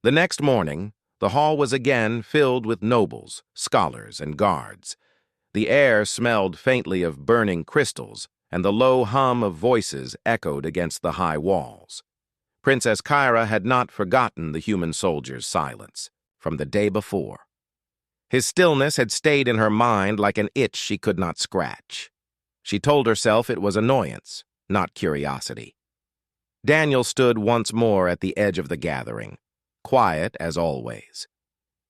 The next morning, the hall was again filled with nobles, scholars, and guards. The air smelled faintly of burning crystals, and the low hum of voices echoed against the high walls. Princess Kyra had not forgotten the human soldier's silence from the day before. His stillness had stayed in her mind like an itch she could not scratch. She told herself it was annoyance, not curiosity. Daniel stood once more at the edge of the gathering, quiet as always.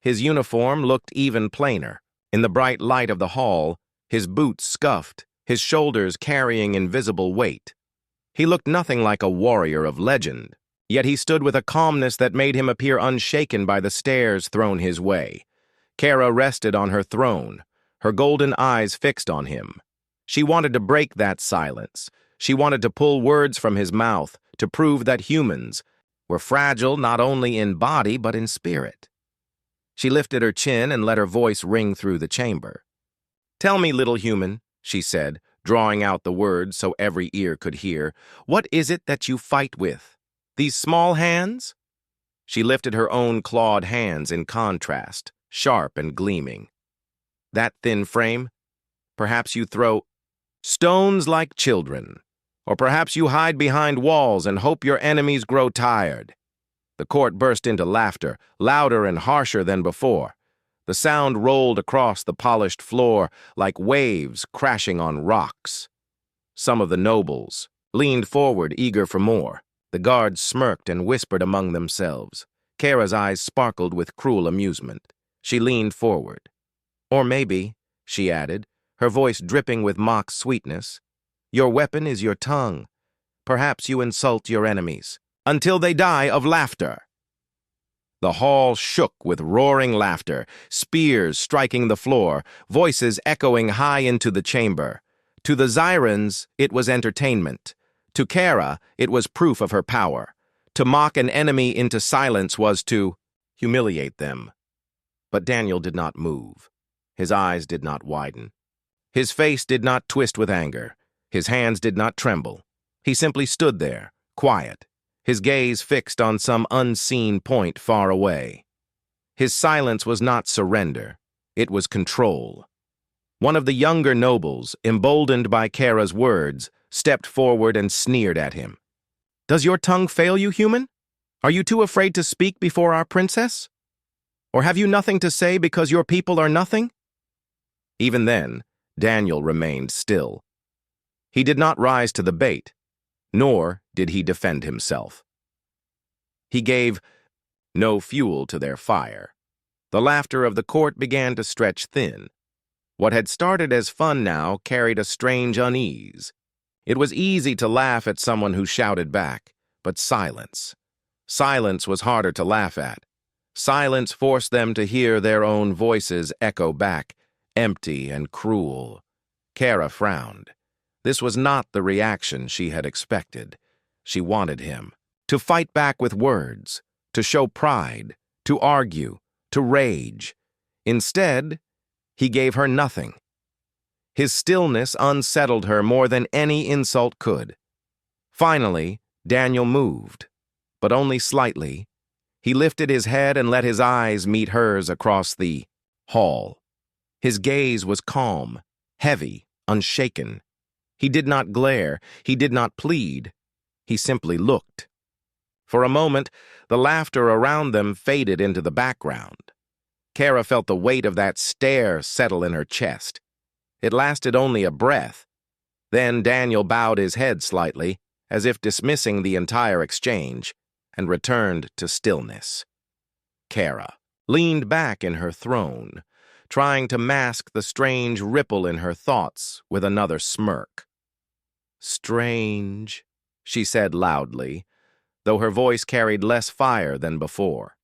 His uniform looked even plainer. In the bright light of the hall, his boots scuffed, his shoulders carrying invisible weight. He looked nothing like a warrior of legend, yet he stood with a calmness that made him appear unshaken by the stares thrown his way. Kara rested on her throne, her golden eyes fixed on him. She wanted to break that silence. She wanted to pull words from his mouth to prove that humans were fragile not only in body but in spirit. She lifted her chin and let her voice ring through the chamber. "Tell me, little human," she said, drawing out the words so every ear could hear, "what is it that you fight with? These small hands?" She lifted her own clawed hands in contrast, sharp and gleaming. "That thin frame? Perhaps you throw stones like children. Or perhaps you hide behind walls and hope your enemies grow tired." The court burst into laughter, louder and harsher than before. The sound rolled across the polished floor like waves crashing on rocks. Some of the nobles leaned forward, eager for more. The guards smirked and whispered among themselves. Kara's eyes sparkled with cruel amusement. She leaned forward. "Or maybe," she added, her voice dripping with mock sweetness, "your weapon is your tongue. Perhaps you insult your enemies until they die of laughter." The hall shook with roaring laughter, spears striking the floor, voices echoing high into the chamber. To the Zyrans, it was entertainment. To Kara, it was proof of her power. To mock an enemy into silence was to humiliate them. But Daniel did not move. His eyes did not widen. His face did not twist with anger. His hands did not tremble. He simply stood there, quiet, his gaze fixed on some unseen point far away. His silence was not surrender. It was control. One of the younger nobles, emboldened by Kara's words, stepped forward and sneered at him. "Does your tongue fail you, human? Are you too afraid to speak before our princess? Or have you nothing to say because your people are nothing?" Even then, Daniel remained still. He did not rise to the bait, nor did he defend himself. He gave no fuel to their fire. The laughter of the court began to stretch thin. What had started as fun now carried a strange unease. It was easy to laugh at someone who shouted back, but silence. Silence was harder to laugh at. Silence forced them to hear their own voices echo back, empty and cruel. Kara frowned. This was not the reaction she had expected. She wanted him to fight back with words, to show pride, to argue, to rage. Instead, he gave her nothing. His stillness unsettled her more than any insult could. Finally, Daniel moved, but only slightly. He lifted his head and let his eyes meet hers across the hall. His gaze was calm, heavy, unshaken. He did not glare, he did not plead. He simply looked. For a moment, the laughter around them faded into the background. Kara felt the weight of that stare settle in her chest. It lasted only a breath. Then Daniel bowed his head slightly, as if dismissing the entire exchange, and returned to stillness. Kara leaned back in her throne, trying to mask the strange ripple in her thoughts with another smirk. "Strange," she said loudly, though her voice carried less fire than before.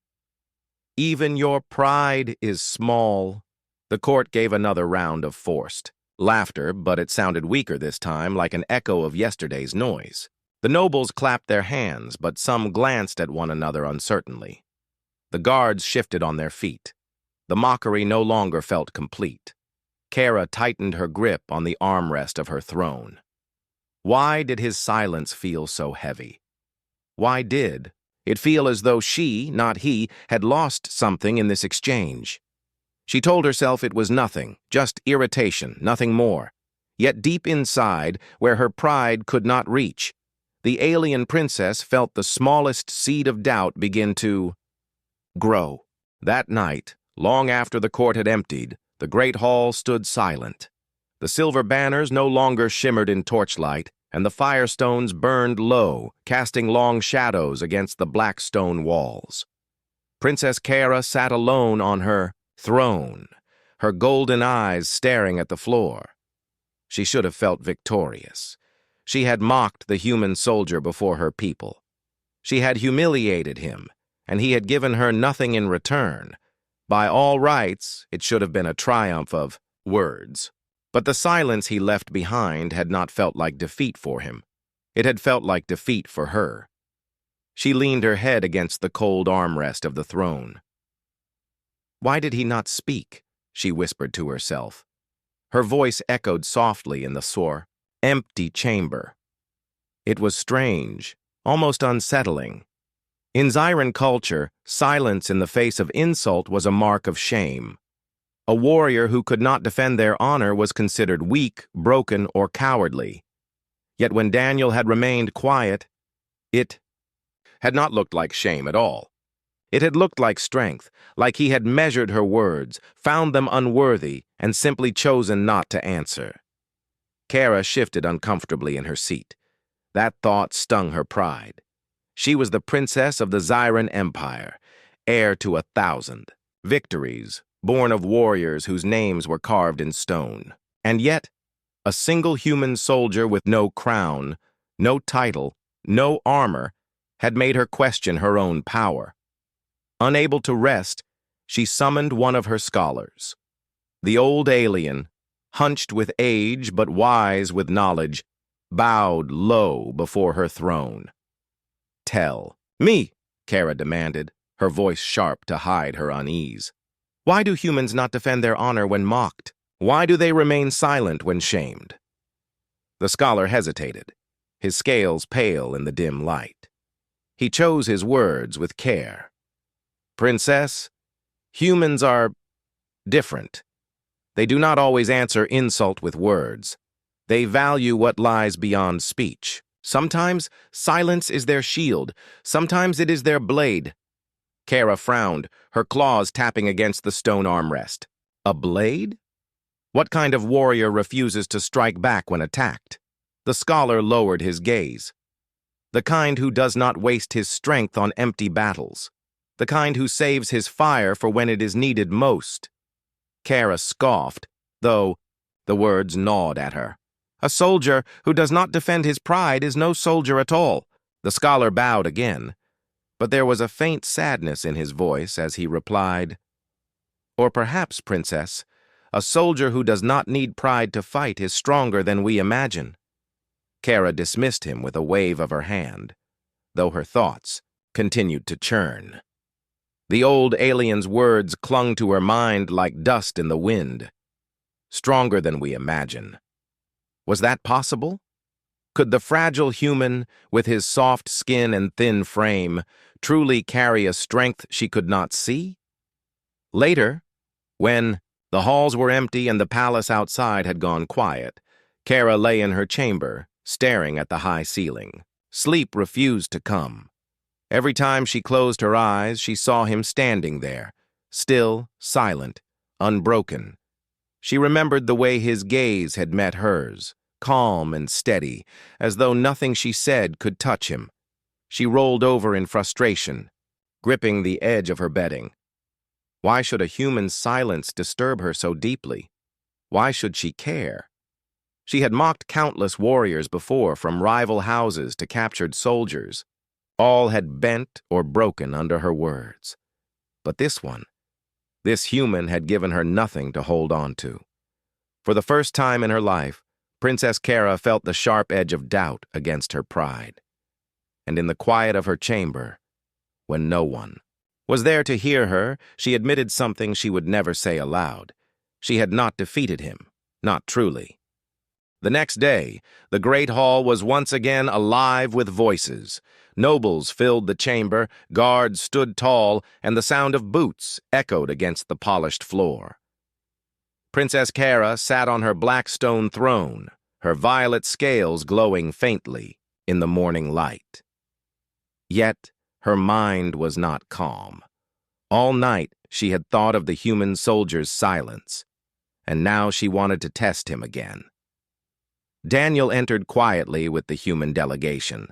"Even your pride is small." The court gave another round of forced laughter, but it sounded weaker this time, like an echo of yesterday's noise. The nobles clapped their hands, but some glanced at one another uncertainly. The guards shifted on their feet. The mockery no longer felt complete. Kara tightened her grip on the armrest of her throne. Why did his silence feel so heavy? Why did, It felt as though she, not he, had lost something in this exchange. She told herself it was nothing, just irritation, nothing more. Yet deep inside, where her pride could not reach, the alien princess felt the smallest seed of doubt begin to grow. That night, long after the court had emptied, the great hall stood silent. The silver banners no longer shimmered in torchlight, and the firestones burned low, casting long shadows against the black stone walls. Princess Cara sat alone on her throne, her golden eyes staring at the floor. She should have felt victorious. She had mocked the human soldier before her people. She had humiliated him, and he had given her nothing in return. By all rights, it should have been a triumph of words. But the silence he left behind had not felt like defeat for him. It had felt like defeat for her. She leaned her head against the cold armrest of the throne. "Why did he not speak?" she whispered to herself. Her voice echoed softly in the sore, empty chamber. It was strange, almost unsettling. In Zyran culture, silence in the face of insult was a mark of shame. A warrior who could not defend their honor was considered weak, broken, or cowardly. Yet when Daniel had remained quiet, it had not looked like shame at all. It had looked like strength, like he had measured her words, found them unworthy, and simply chosen not to answer. Cara shifted uncomfortably in her seat. That thought stung her pride. She was the princess of the Zyran Empire, heir to 1,000 victories, born of warriors whose names were carved in stone. And yet, a single human soldier with no crown, no title, no armor, had made her question her own power. Unable to rest, she summoned one of her scholars. The old alien, hunched with age but wise with knowledge, bowed low before her throne. "Tell me," Cara demanded, her voice sharp to hide her unease. "Why do humans not defend their honor when mocked? Why do they remain silent when shamed?" The scholar hesitated, his scales pale in the dim light. He chose his words with care. "Princess, humans are different. They do not always answer insult with words. They value what lies beyond speech. Sometimes silence is their shield, sometimes it is their blade." Cara frowned, her claws tapping against the stone armrest. A blade? What kind of warrior refuses to strike back when attacked? The scholar lowered his gaze. The kind who does not waste his strength on empty battles. The kind who saves his fire for when it is needed most. Cara scoffed, though the words gnawed at her. A soldier who does not defend his pride is no soldier at all. The scholar bowed again, but there was a faint sadness in his voice as he replied, "Or perhaps, Princess, a soldier who does not need pride to fight is stronger than we imagine." Cara dismissed him with a wave of her hand, though her thoughts continued to churn. The old alien's words clung to her mind like dust in the wind. Stronger than we imagine. Was that possible? Could the fragile human, with his soft skin and thin frame, truly carry a strength she could not see? Later, when the halls were empty and the palace outside had gone quiet, Cara lay in her chamber, staring at the high ceiling. Sleep refused to come. Every time she closed her eyes, she saw him standing there, still, silent, unbroken. She remembered the way his gaze had met hers, calm and steady, as though nothing she said could touch him. She rolled over in frustration, gripping the edge of her bedding. Why should a human's silence disturb her so deeply? Why should she care? She had mocked countless warriors before, from rival houses to captured soldiers. All had bent or broken under her words. But this one, this human had given her nothing to hold on to. For the first time in her life, Princess Cara felt the sharp edge of doubt against her pride. And in the quiet of her chamber, when no one was there to hear her, she admitted something she would never say aloud. She had not defeated him, not truly. The next day, the great hall was once again alive with voices. Nobles filled the chamber, guards stood tall, and the sound of boots echoed against the polished floor. Princess Cara sat on her black stone throne, her violet scales glowing faintly in the morning light. Yet her mind was not calm. All night she had thought of the human soldier's silence, and now she wanted to test him again. Daniel entered quietly with the human delegation.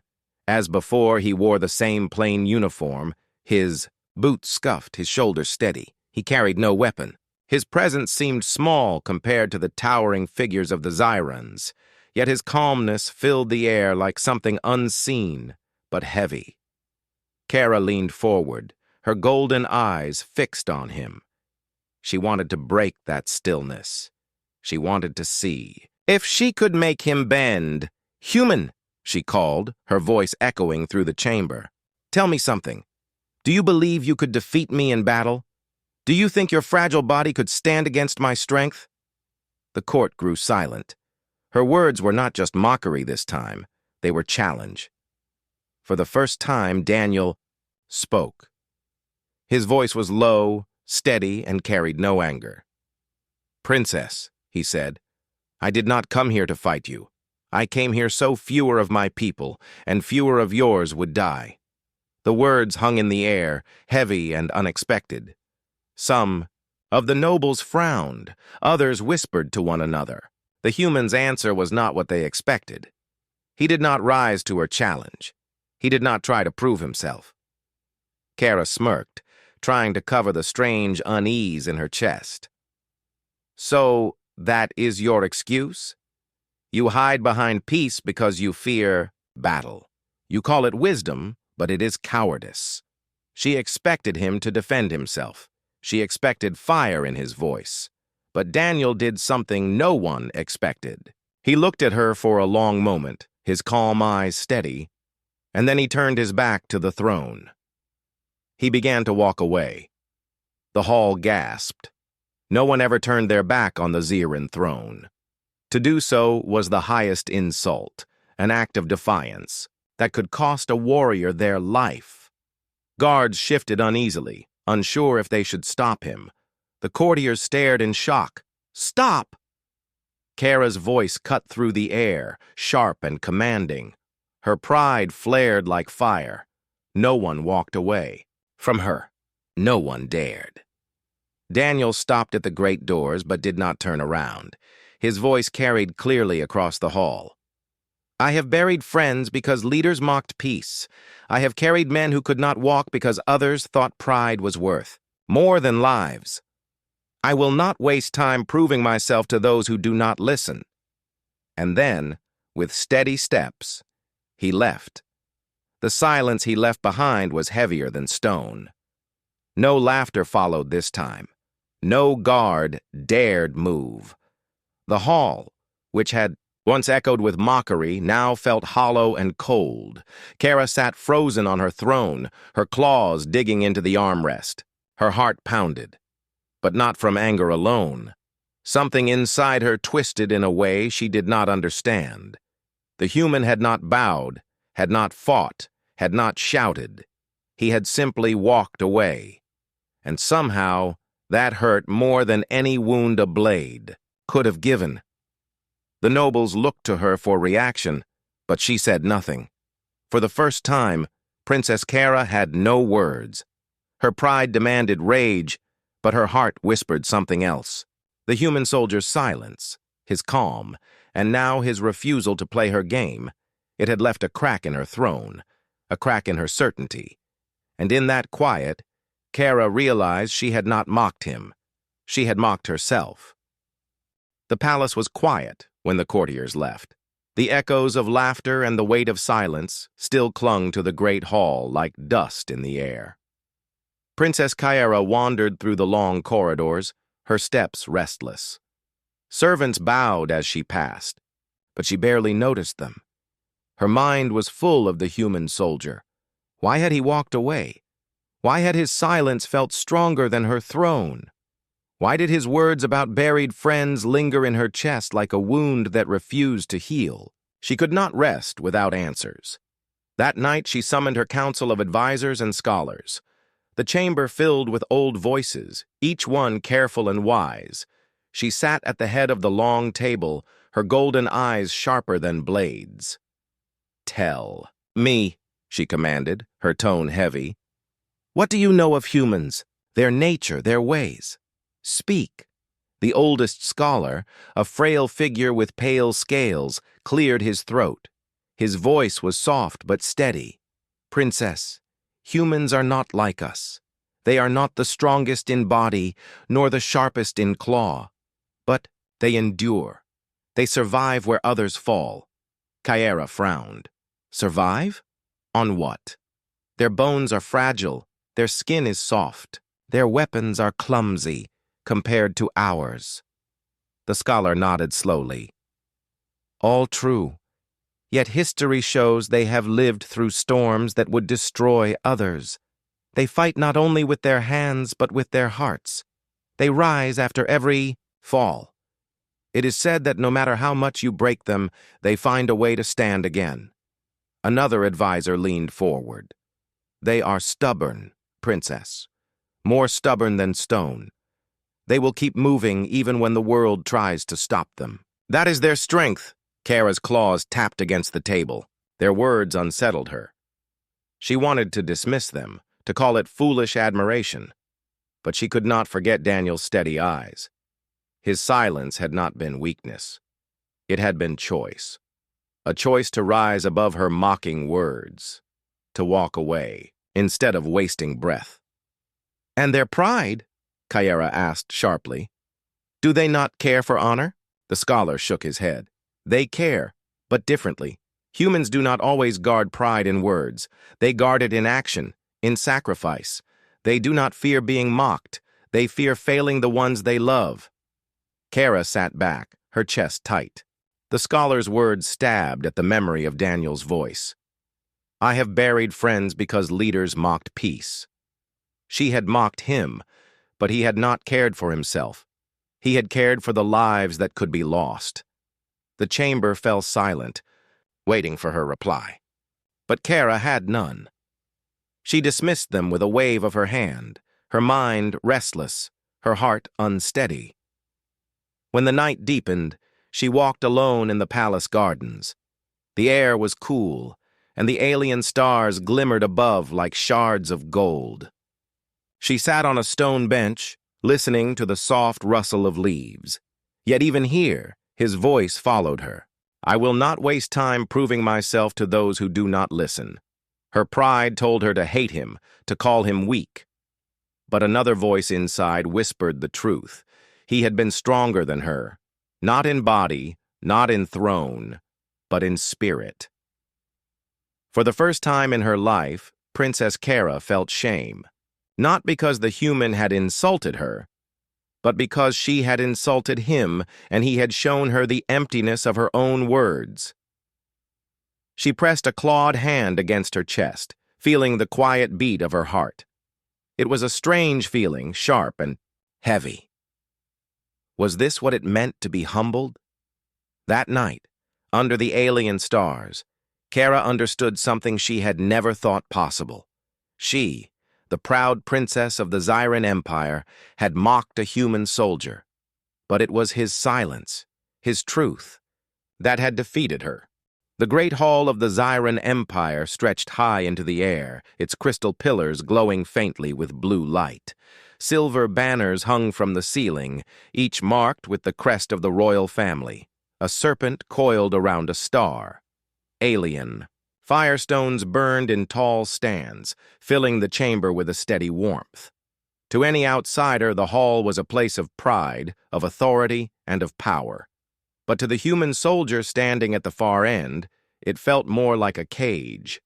As before, he wore the same plain uniform, his boots scuffed, his shoulders steady. He carried no weapon. His presence seemed small compared to the towering figures of the Zyrans, yet his calmness filled the air like something unseen but heavy. Cara leaned forward, her golden eyes fixed on him. She wanted to break that stillness. She wanted to see. If she could make him bend, "Human," she called, her voice echoing through the chamber. "Tell me something. Do you believe you could defeat me in battle? Do you think your fragile body could stand against my strength?" The court grew silent. Her words were not just mockery this time. They were challenge. For the first time, Daniel spoke. His voice was low, steady, and carried no anger. "Princess," he said, "I did not come here to fight you. I came here so fewer of my people and fewer of yours would die." The words hung in the air, heavy and unexpected. Some of the nobles frowned, others whispered to one another. The human's answer was not what they expected. He did not rise to her challenge. He did not try to prove himself. Cara smirked, trying to cover the strange unease in her chest. "So, that is your excuse? You hide behind peace because you fear battle. You call it wisdom, but it is cowardice." She expected him to defend himself. She expected fire in his voice. But Daniel did something no one expected. He looked at her for a long moment, his calm eyes steady, and then he turned his back to the throne. He began to walk away. The hall gasped. No one ever turned their back on the Zyran throne. To do so was the highest insult, an act of defiance that could cost a warrior their life. Guards shifted uneasily, unsure if they should stop him. The courtiers stared in shock. "Stop!" Cara's voice cut through the air, sharp and commanding. Her pride flared like fire. No one walked away. From her, no one dared. Daniel stopped at the great doors but did not turn around. His voice carried clearly across the hall. "I have buried friends because leaders mocked peace. I have carried men who could not walk because others thought pride was worth more than lives. I will not waste time proving myself to those who do not listen." And then, with steady steps, he left. The silence he left behind was heavier than stone. No laughter followed this time. No guard dared move. The hall, which had once echoed with mockery, now felt hollow and cold. Cara sat frozen on her throne, her claws digging into the armrest. Her heart pounded. But not from anger alone. Something inside her twisted in a way she did not understand. The human had not bowed, had not fought, had not shouted. He had simply walked away. And somehow, that hurt more than any wound a blade could have given. The nobles looked to her for reaction, but she said nothing. For the first time, Princess Cara had no words. Her pride demanded rage, but her heart whispered something else. The human soldier's silence, his calm, and now his refusal to play her game. It had left a crack in her throne, a crack in her certainty. And in that quiet, Cara realized she had not mocked him. She had mocked herself. The palace was quiet when the courtiers left. The echoes of laughter and the weight of silence still clung to the great hall like dust in the air. Princess Cara wandered through the long corridors, her steps restless. Servants bowed as she passed, but she barely noticed them. Her mind was full of the human soldier. Why had he walked away? Why had his silence felt stronger than her throne? Why did his words about buried friends linger in her chest like a wound that refused to heal? She could not rest without answers. That night she summoned her council of advisors and scholars. The chamber filled with old voices, each one careful and wise. She sat at the head of the long table, her golden eyes sharper than blades. "Tell me," she commanded, her tone heavy. "What do you know of humans, their nature, their ways? Speak." The oldest scholar, a frail figure with pale scales, cleared his throat. His voice was soft but steady. "Princess, humans are not like us. They are not the strongest in body, nor the sharpest in claw. But they endure. They survive where others fall." Kyera frowned. "Survive? On what? Their bones are fragile, their skin is soft, their weapons are clumsy compared to ours." The scholar nodded slowly. "All true. Yet history shows they have lived through storms that would destroy others. They fight not only with their hands but with their hearts. They rise after every fall. It is said that no matter how much you break them, they find a way to stand again." Another advisor leaned forward. "They are stubborn, Princess. More stubborn than stone. They will keep moving even when the world tries to stop them. That is their strength." Kara's claws tapped against the table. Their words unsettled her. She wanted to dismiss them, to call it foolish admiration. But she could not forget Daniel's steady eyes. His silence had not been weakness. It had been choice. A choice to rise above her mocking words, to walk away, instead of wasting breath. "And their pride?" Kyera asked sharply. "Do they not care for honor?" The scholar shook his head. "They care, but differently. Humans do not always guard pride in words. They guard it in action, in sacrifice. They do not fear being mocked. They fear failing the ones they love." Kara sat back, her chest tight. The scholar's words stabbed at the memory of Daniel's voice. "I have buried friends because leaders mocked peace." She had mocked him, but he had not cared for himself. He had cared for the lives that could be lost. The chamber fell silent, waiting for her reply. But Kara had none. She dismissed them with a wave of her hand, her mind restless, her heart unsteady. When the night deepened, she walked alone in the palace gardens. The air was cool, and the alien stars glimmered above like shards of gold. She sat on a stone bench, listening to the soft rustle of leaves. Yet even here, his voice followed her. "I will not waste time proving myself to those who do not listen." Her pride told her to hate him, to call him weak. But another voice inside whispered the truth. He had been stronger than her, not in body, not in throne, but in spirit. For the first time in her life, Princess Kara felt shame, not because the human had insulted her, but because she had insulted him and he had shown her the emptiness of her own words. She pressed a clawed hand against her chest, feeling the quiet beat of her heart. It was a strange feeling, sharp and heavy. Was this what it meant to be humbled? That night, under the alien stars, Kara understood something she had never thought possible. She, the proud princess of the Zyran Empire, had mocked a human soldier. But it was his silence, his truth, that had defeated her. The great hall of the Zyran Empire stretched high into the air, its crystal pillars glowing faintly with blue light. Silver banners hung from the ceiling, each marked with the crest of the royal family, a serpent coiled around a star. Alien. Firestones burned in tall stands, filling the chamber with a steady warmth. To any outsider, the hall was a place of pride, of authority, and of power. But to the human soldier standing at the far end, it felt more like a cage.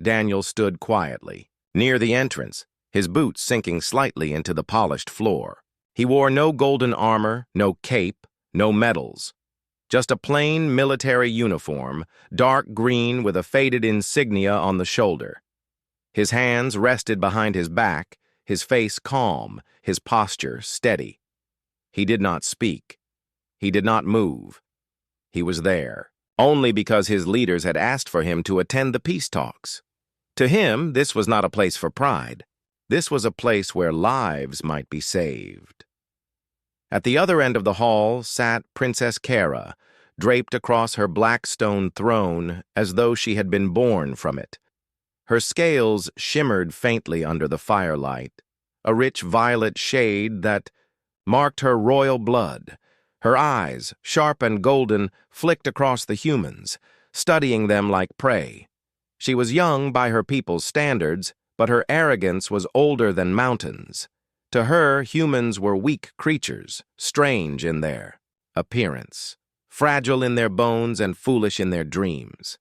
Daniel stood quietly, near the entrance, his boots sinking slightly into the polished floor. He wore no golden armor, no cape, no medals. Just a plain military uniform, dark green with a faded insignia on the shoulder. His hands rested behind his back, his face calm, his posture steady. He did not speak. He did not move. He was there, only because his leaders had asked for him to attend the peace talks. To him, this was not a place for pride. This was a place where lives might be saved. At the other end of the hall sat Princess Kara, draped across her black stone throne as though she had been born from it. Her scales shimmered faintly under the firelight, a rich violet shade that marked her royal blood. Her eyes, sharp and golden, flicked across the humans, studying them like prey. She was young by her people's standards, but her arrogance was older than mountains. To her, humans were weak creatures, strange in their appearance, fragile in their bones and foolish in their dreams.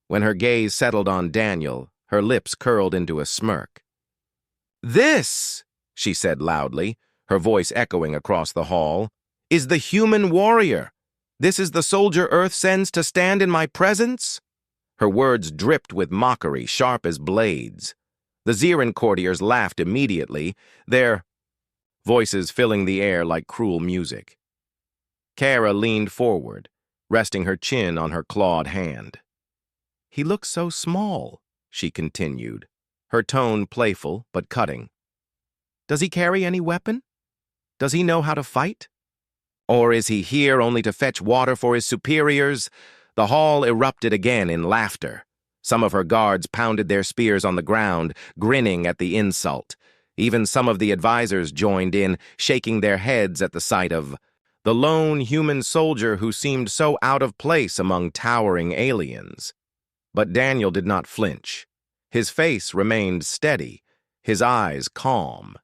When her gaze settled on Daniel, her lips curled into a smirk. "This," she said loudly, her voice echoing across the hall, "is the human warrior. This is the soldier Earth sends to stand in my presence?" Her words dripped with mockery, sharp as blades. The Xeran courtiers laughed immediately, their voices filling the air like cruel music. Kara leaned forward, resting her chin on her clawed hand. "He looks so small," she continued, her tone playful but cutting. "Does he carry any weapon? Does he know how to fight? Or is he here only to fetch water for his superiors?" The hall erupted again in laughter. Some of her guards pounded their spears on the ground, grinning at the insult. Even some of the advisors joined in, shaking their heads at the sight of the lone human soldier who seemed so out of place among towering aliens. But Daniel did not flinch. His face remained steady, his eyes calm.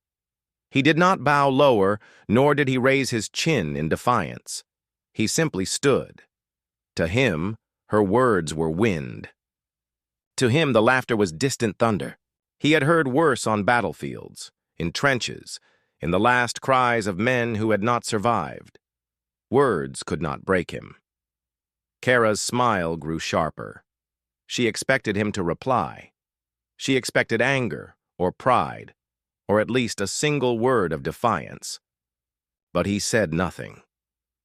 He did not bow lower, nor did he raise his chin in defiance. He simply stood. To him, her words were wind. To him, the laughter was distant thunder. He had heard worse on battlefields, in trenches, in the last cries of men who had not survived. Words could not break him. Kara's smile grew sharper. She expected him to reply. She expected anger or pride, or at least a single word of defiance. But he said nothing.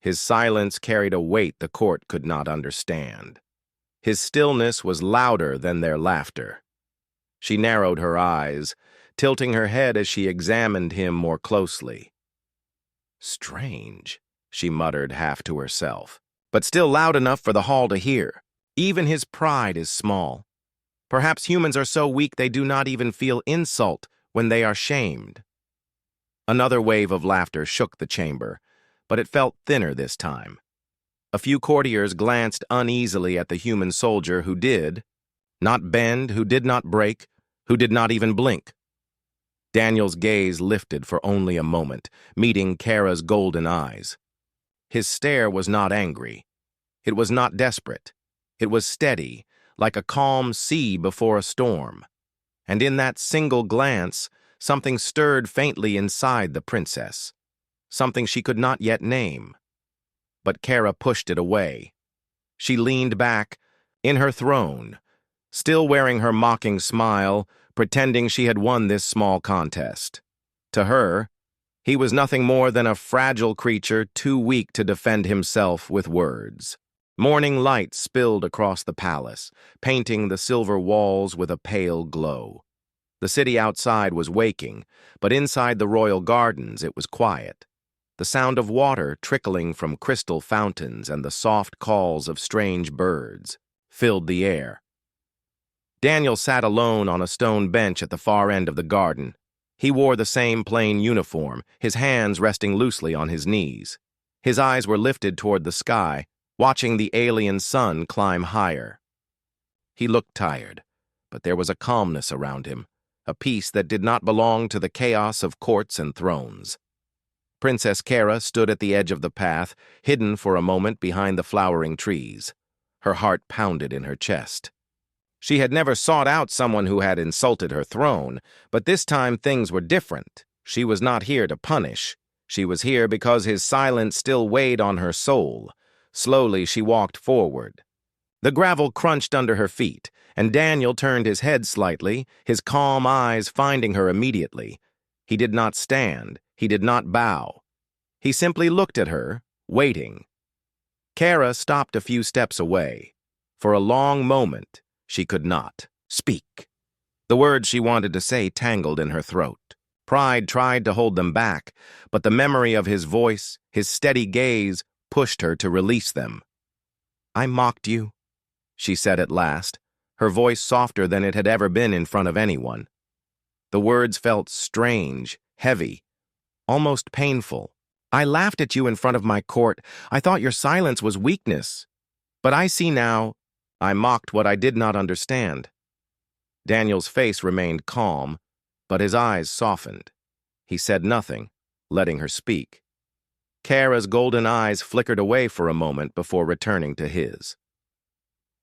His silence carried a weight the court could not understand. His stillness was louder than their laughter. She narrowed her eyes, tilting her head as she examined him more closely. "Strange," she muttered half to herself, but still loud enough for the hall to hear. "Even his pride is small. Perhaps humans are so weak they do not even feel insult when they are shamed." Another wave of laughter shook the chamber, but it felt thinner this time. A few courtiers glanced uneasily at the human soldier who did not bend, who did not break, who did not even blink. Daniel's gaze lifted for only a moment, meeting Kara's golden eyes. His stare was not angry. It was not desperate. It was steady, like a calm sea before a storm. And in that single glance, something stirred faintly inside the princess. Something she could not yet name. But Kara pushed it away. She leaned back, in her throne, still wearing her mocking smile, pretending she had won this small contest. To her, he was nothing more than a fragile creature too weak to defend himself with words. Morning light spilled across the palace, painting the silver walls with a pale glow. The city outside was waking, but inside the royal gardens it was quiet. The sound of water trickling from crystal fountains and the soft calls of strange birds filled the air. Daniel sat alone on a stone bench at the far end of the garden. He wore the same plain uniform, his hands resting loosely on his knees. His eyes were lifted toward the sky, watching the alien sun climb higher. He looked tired, but there was a calmness around him, a peace that did not belong to the chaos of courts and thrones. Princess Kara stood at the edge of the path, hidden for a moment behind the flowering trees. Her heart pounded in her chest. She had never sought out someone who had insulted her throne, but this time things were different. She was not here to punish. She was here because his silence still weighed on her soul. Slowly she walked forward. The gravel crunched under her feet, and Daniel turned his head slightly, his calm eyes finding her immediately. He did not stand. He did not bow. He simply looked at her, waiting. Kara stopped a few steps away. For a long moment, she could not speak. The words she wanted to say tangled in her throat. Pride tried to hold them back, but the memory of his voice, his steady gaze, pushed her to release them. "I mocked you," she said at last, her voice softer than it had ever been in front of anyone. The words felt strange, heavy, almost painful. "I laughed at you in front of my court. I thought your silence was weakness. But I see now, I mocked what I did not understand." Daniel's face remained calm, but his eyes softened. He said nothing, letting her speak. Kara's golden eyes flickered away for a moment before returning to his.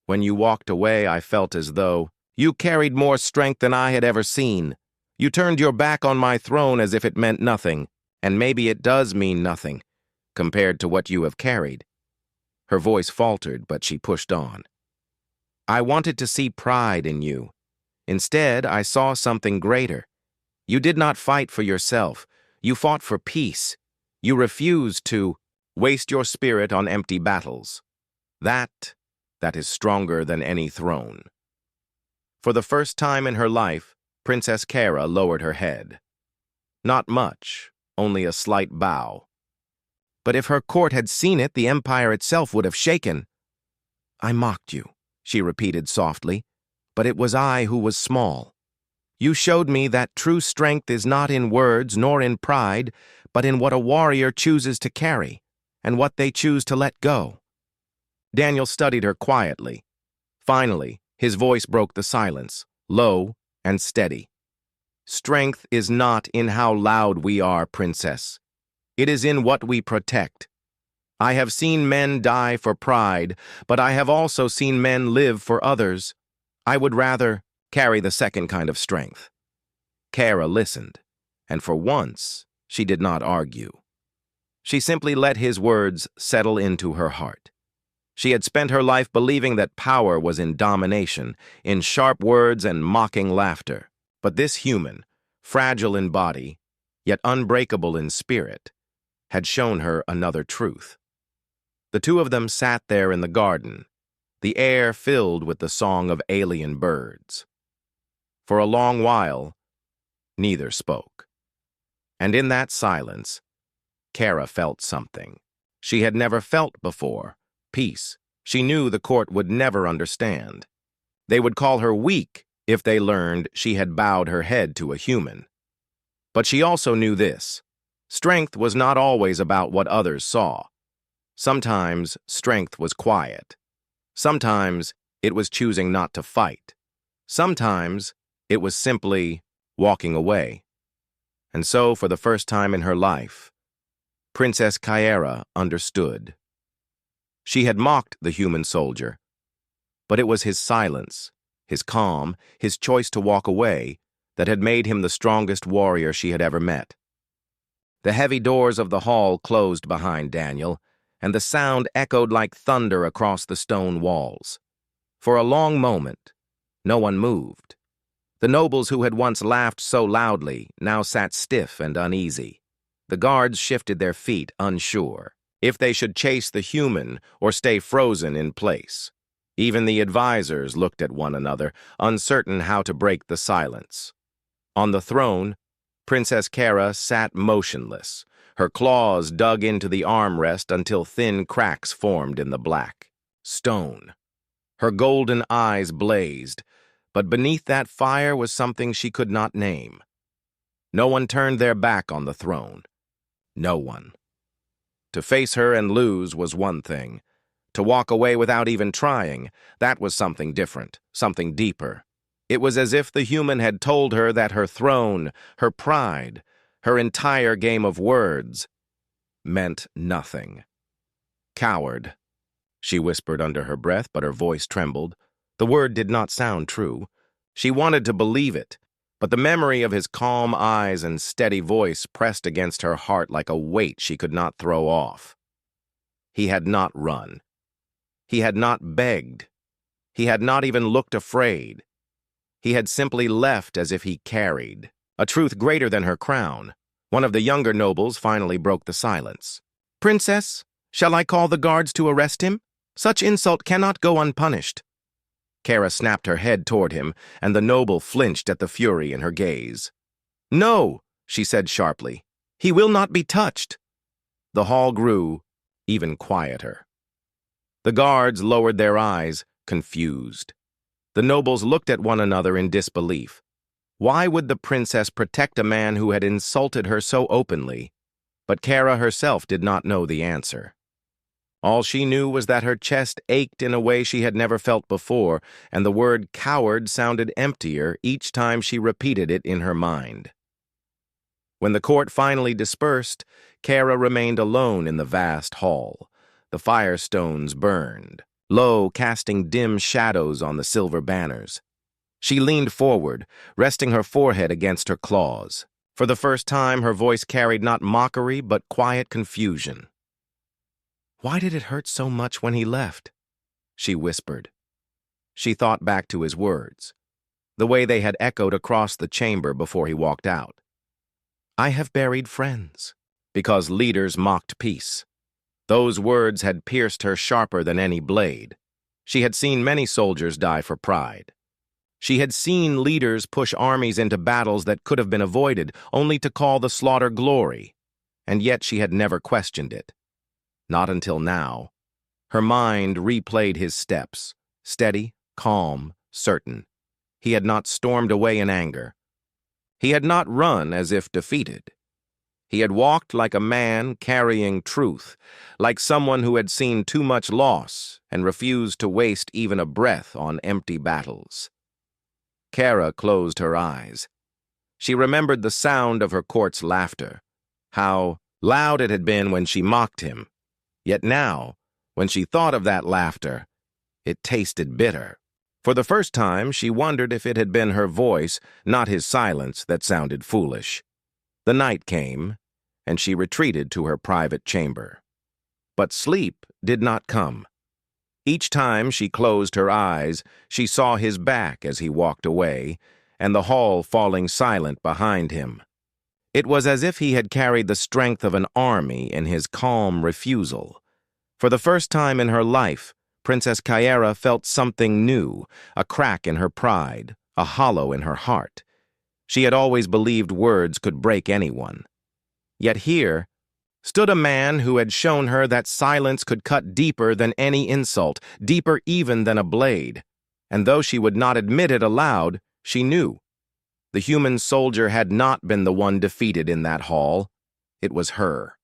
"When you walked away, I felt as though you carried more strength than I had ever seen. You turned your back on my throne as if it meant nothing, and maybe it does mean nothing, compared to what you have carried." Her voice faltered, but she pushed on. "I wanted to see pride in you. Instead, I saw something greater. You did not fight for yourself. You fought for peace. You refused to waste your spirit on empty battles. That is stronger than any throne." For the first time in her life, Princess Kara lowered her head. Not much, only a slight bow. But if her court had seen it, the empire itself would have shaken. "I mocked you," she repeated softly, "but it was I who was small. You showed me that true strength is not in words nor in pride, but in what a warrior chooses to carry, and what they choose to let go." Daniel studied her quietly. Finally, his voice broke the silence, low and steady. "Strength is not in how loud we are, Princess. It is in what we protect. I have seen men die for pride, but I have also seen men live for others. I would rather carry the second kind of strength." Kara listened, and for once, she did not argue. She simply let his words settle into her heart. She had spent her life believing that power was in domination, in sharp words and mocking laughter. But this human, fragile in body, yet unbreakable in spirit, had shown her another truth. The two of them sat there in the garden, the air filled with the song of alien birds. For a long while, neither spoke. And in that silence, Kara felt something she had never felt before. Peace. She knew the court would never understand. They would call her weak if they learned she had bowed her head to a human. But she also knew this: strength was not always about what others saw. Sometimes strength was quiet. Sometimes it was choosing not to fight. Sometimes it was simply walking away. And so, for the first time in her life, Princess Kara understood. She had mocked the human soldier, but it was his silence, his calm, his choice to walk away that had made him the strongest warrior she had ever met. The heavy doors of the hall closed behind Daniel, and the sound echoed like thunder across the stone walls. For a long moment, no one moved. The nobles who had once laughed so loudly now sat stiff and uneasy. The guards shifted their feet, unsure if they should chase the human or stay frozen in place. Even the advisors looked at one another, uncertain how to break the silence. On the throne, Princess Kara sat motionless, her claws dug into the armrest until thin cracks formed in the black stone. Her golden eyes blazed, but beneath that fire was something she could not name. No one turned their back on the throne. No one. To face her and lose was one thing. To walk away without even trying, that was something different, something deeper. It was as if the human had told her that her throne, her pride, her entire game of words meant nothing. "Coward," she whispered under her breath, but her voice trembled. The word did not sound true. She wanted to believe it, but the memory of his calm eyes and steady voice pressed against her heart like a weight she could not throw off. He had not run. He had not begged. He had not even looked afraid. He had simply left as if he carried a truth greater than her crown. One of the younger nobles finally broke the silence. "Princess," Shall I call the guards to arrest him? Such insult cannot go unpunished." Kara snapped her head toward him, and the noble flinched at the fury in her gaze. "No," she said sharply. "He will not be touched." The hall grew even quieter. The guards lowered their eyes, confused. The nobles looked at one another in disbelief. Why would the princess protect a man who had insulted her so openly? But Kara herself did not know the answer. All she knew was that her chest ached in a way she had never felt before, and the word coward sounded emptier each time she repeated it in her mind. When the court finally dispersed, Kara remained alone in the vast hall. The firestones burned, low, casting dim shadows on the silver banners. She leaned forward, resting her forehead against her claws. For the first time, her voice carried not mockery, but quiet confusion. "Why did it hurt so much when he left?" she whispered. She thought back to his words, the way they had echoed across the chamber before he walked out. "I have buried friends," because leaders mocked peace. Those words had pierced her sharper than any blade. She had seen many soldiers die for pride. She had seen leaders push armies into battles that could have been avoided, only to call the slaughter glory. And yet she had never questioned it. Not until now. Her mind replayed his steps, steady, calm, certain. He had not stormed away in anger. He had not run as if defeated. He had walked like a man carrying truth, like someone who had seen too much loss and refused to waste even a breath on empty battles. Kara closed her eyes. She remembered the sound of her court's laughter, how loud it had been when she mocked him. Yet now, when she thought of that laughter, it tasted bitter. For the first time, she wondered if it had been her voice, not his silence, that sounded foolish. The night came, and she retreated to her private chamber. But sleep did not come. Each time she closed her eyes, she saw his back as he walked away, and the hall falling silent behind him. It was as if he had carried the strength of an army in his calm refusal. For the first time in her life, Princess Kyera felt something new, a crack in her pride, a hollow in her heart. She had always believed words could break anyone. Yet here stood a man who had shown her that silence could cut deeper than any insult, deeper even than a blade. And though she would not admit it aloud, she knew. The human soldier had not been the one defeated in that hall. It was her.